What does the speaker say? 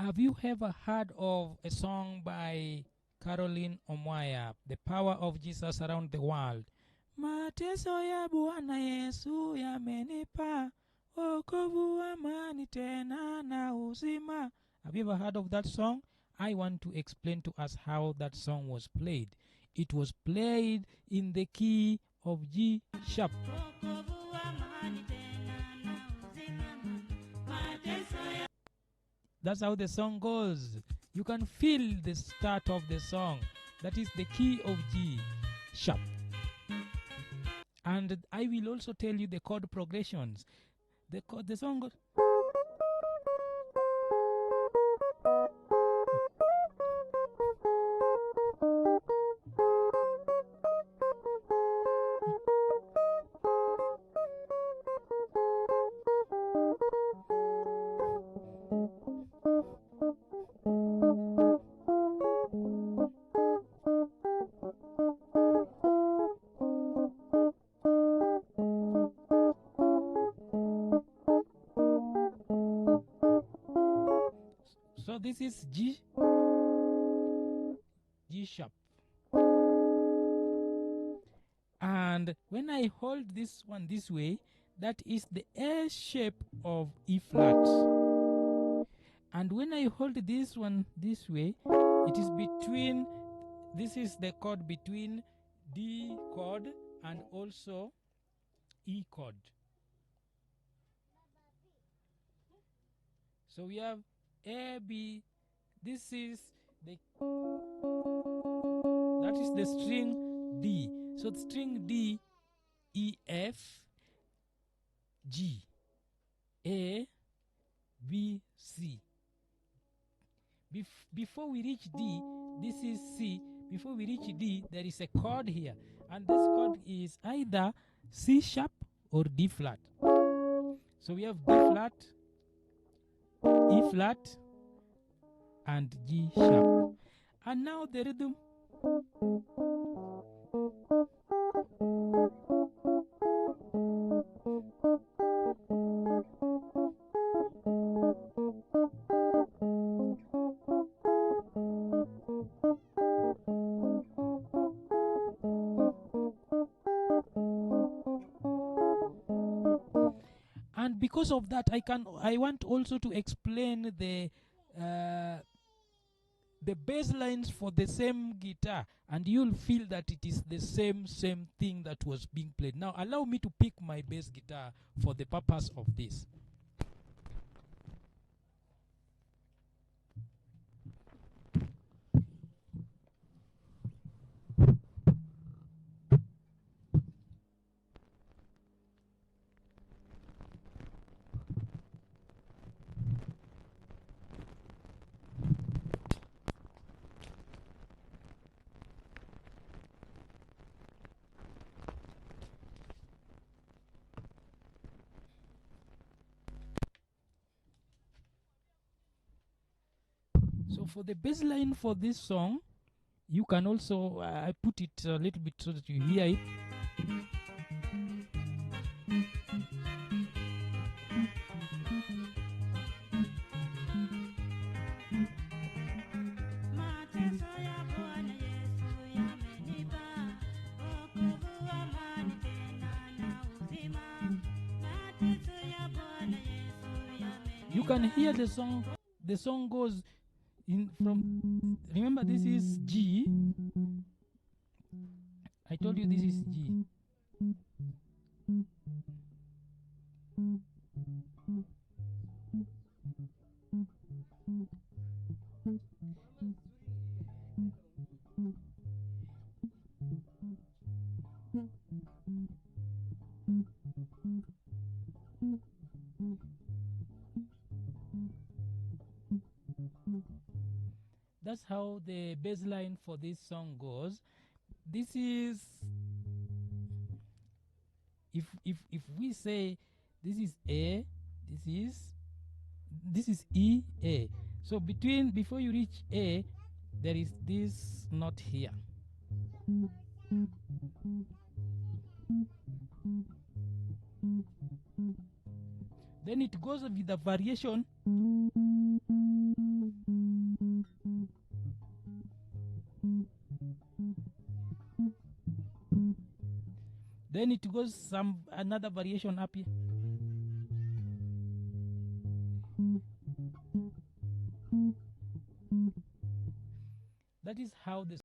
Have you ever heard of a song by Caroline Omwaya, The Power of Jesus Around the World? Mateso ya Bwana YESU yamenipa wokovu, amani tena na uzima. Have you ever heard of that song? I want to explain to us how that song was played. It was played in the key of G sharp. That's how the song goes. You can feel the start of the song. That is the key of G sharp. And I will also tell you the chord progressions. The song goes. So this is G sharp. And when I hold this one this way, that is the A shape of E flat. And when I hold this one this way, it is between, this is the chord between D chord and also E chord. So we have A, B, this is the, that is the string D. So the string D, E, F, G, A, B, C. Before we reach D, this is C. Before we reach D, there is a chord here. And this chord is either C sharp or D flat. So we have D flat, E flat, and G sharp. And now the rhythm. And because of that, I want also to explain the bass lines for the same guitar, and you'll feel that it is the same thing that was being played. Now allow me to pick my bass guitar for the purpose of this. So for the bass line for this song, you can also, I put it a little bit so that you hear it. You can hear the song. The song goes in from, remember this is G. I told you this is G. That's how the bass line for this song goes. This is, if we say this is A, this is E, A. So before you reach A, there is this note here. Then it goes with the variation. Then it goes another variation up here. That is how the